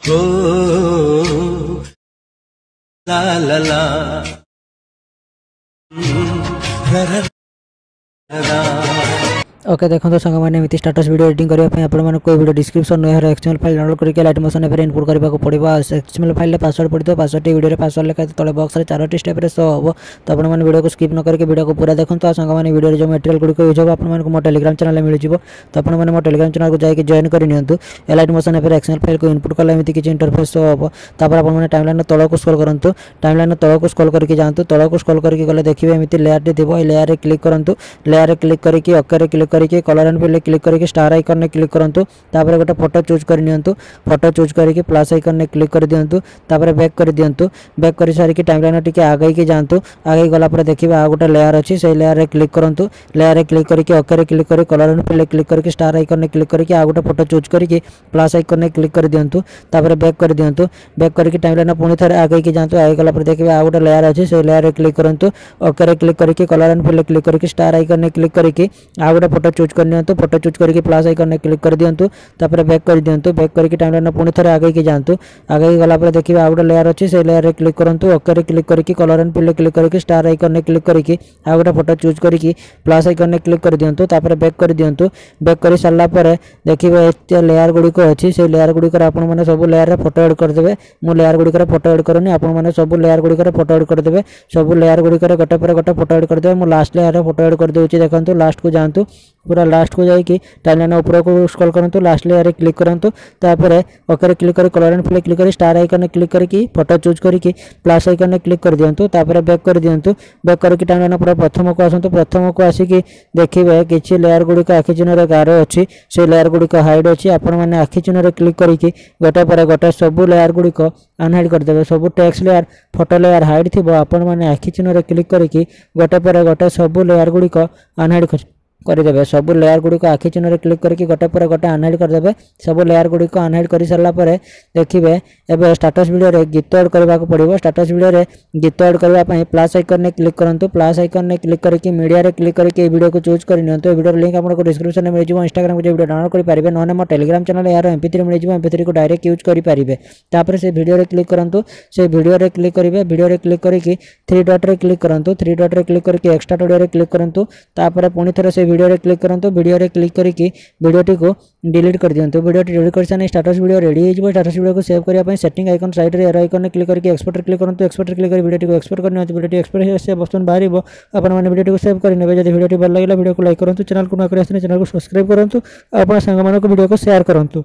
हो ला ला ला रा ओके देखो तो संग मैंने एमती स्टेटस वीडियो एडिटिंग करने आपको कोई वीडियो डिस्क्रिप्शन यार एक्सएमएल फाइल डाउनलोड करके लाइट मोशन एप इनपुट करने को पड़ो एक्सएमएल फाइल पासवर्ड पड़ो पासवर्ड वीडियो पासवर्ड लिखा तले बॉक्स में 4टी स्टेप शो हम तो आपने वीडियो को स्किप न करके वीडियो को पूरा देखो। संग मैंने वीडियो जो मटेरियल गुड़िक यूज हो आपको मो टेलीग्राम चैनल मिल जाए तो आपने मो टेलीग्राम चैनल को जाकर जॉइन कर light motion app XML file को इनपुट कला एमती किसी इंटरफेस शो हम तापर आपने टाइमलाइन तल को स्क्रॉल करूँ टाइमलाइन तल को स्क्रॉल करके जातु तल को स्क्रॉल करके गले देखिए एमती लेयर थी लेयर रे क्लिक करूँ लेयर क्लिक करके ओके क्लिक करके कलर एंड फिल क्लिक करके स्टार आइकन ने क्लिक करूँ तापर गोटे फोटो चूज कर फोटो चूज करके प्लस आइकन ने क्लिक कर दिंतु तापर बैक कर दिंतु बैक कर सारिकी टाइमलाइन टिके आगे की जातु आगे गला पर देखिए आ गोटे लेयर अच्छी से लेयर रे क्लिक करूँ लेयर रे क्लिक करके ओके क्लिक कर कलर एंड फिल क्लिक करके स्टार आइकन ने क्लिक करके आ गोटे फोटो चूज करके प्लस आइकन ने क्लिक कर दिंतु तापर बैक कर दिंतु बैक करके टाइमलाइन पुणी थे आगे की जातु आगे गला पर देखिए आ गोटे लेयर अच्छी से लेयर रे क्लिक करूँ ओके क्लिक करके कलर एंड फिल क्लिक करके स्टार आइकन ने क्लिक करके आ गोटे फोटो चूज कर फोटो चूज करके प्लस आइकन ने क्लिक कर दिंतु तापर बैक कर दिंतु बैक करके टाइमलाइन पुणी थे आगे की जातु आगे गला पर देखिए आ गोटे लेयर अच्छी से लेयर रे क्लिक करूँ ओके क्लिक करके कलर एंड फिल क्लिक करके स्टार आइकन ने क्लिक करके आ गोटे फोटो चूज करके प्लस आइकन ने क्लिक कर दिंतु तापर बैक कर दिंतु बैक कर सारा पर देखिए एत लेयर गुड़िक अच्छी से लेयर गुड़िक आपण मैंने सब लेयर रे फोटो एड करदे मु लेयर गुड़िक फोटो एड करूनी आपण मैंने सब लेयर गुड़िक फोटो एड करदे सब लेयर गुड़िक गोटे पर गोटे फोटो एड करदे मु लास्ट लेयर फोटो एड कर देउची देखंतु लास्ट को जांतु पूरा लास्ट को जाइए टाइमलाइन ऊपर को स्क्रॉल करूँ लास्ट लेयर क्लिक करूँ तापर ओके क्लिक कर कलर एंड फिल क्लिक कर स्टार आइकन ने क्लिक करके फोटो चूज करके प्लस आइकन ने क्लिक कर दिंतु तापर बैक कर दिंतु बैक करके टाइमलाइन पूरा प्रथम को आसतु प्रथम को आसिकी देखिए किसी लेयर गुड़िक आखि चिन्ह गार अच्छी से लेयर गुड़िक हाइड अच्छी आपण मैंने आखि चिन्ह क्लिक करके गोटे पर गोटे सब लेयर गुड़िक अनहाइड करदे सब text layer photo layer hide थी आपण मैंने आखि चिन्ह क्लिक करके गोटे पर गोटे सब लेयर गुड़िक अनहाइड करदे सब लेयर गुड़िक आखि चिन्ह क्लिक करके गोटे पर गोटे अनहाइड करदे सब लेयर गुड़िक अनहाइड कर सारा देखिए एवं स्टेटस वीडियो रे गीत ऐड करने को पड़ो स्टेटस वीडियो रे गीत ऐड करने प्लस आइकन ने क्लिक करूँ प्लस आइकन ने क्लिक करके मीडिया रे क्लिक करके वीडियो को चूज कर वीडियो लिंक आपको डिस्क्रिप्शन में मिल जाए इंस्टाग्राम को वीडियो डाउनलोड करेंगे ना मो टेलीग्राम चैनल यार MP3 मिल जाए MP3 को डायरेक्ट यूज करेंगे तापर से वीडियो रे क्लिक करूँ से वीडियो रे क्लिक करेंगे वीडियो रे क्लिक करके 3 डॉट रे क्लिक करूँ 3 डॉट रे क्लिक करके एक्स्ट्रा ऑडियो रे क्लिक करूँ तापर पुणी थे से वीडियो रे क्लिक करूँ वीडियो रे क्लिक करके वीडियोटी को डिलीट कर दिंतु वीडियो डिलीट कर सारे स्टेटस वीडियो रेडी हो स्टेटस वीडियो को सेव करने सेटिंग आइकन साइड रे एरो आइकन ने क्लिक करके एक्सपोर्ट क्लिक करूँ एक्सपोर्ट क्लिक कर वीडियो को एक्सपोर्ट करने वीडियो एक्सपोर्ट से ऑप्शन बाहर आपने वीडियो को सेव करेंगे जब वीडियो भल लगे वीडियो को लाइक करूँ चैनल को नया चैनल को सब्सक्राइब करूँ अपना सांग वीडियो को शेयर करूँ।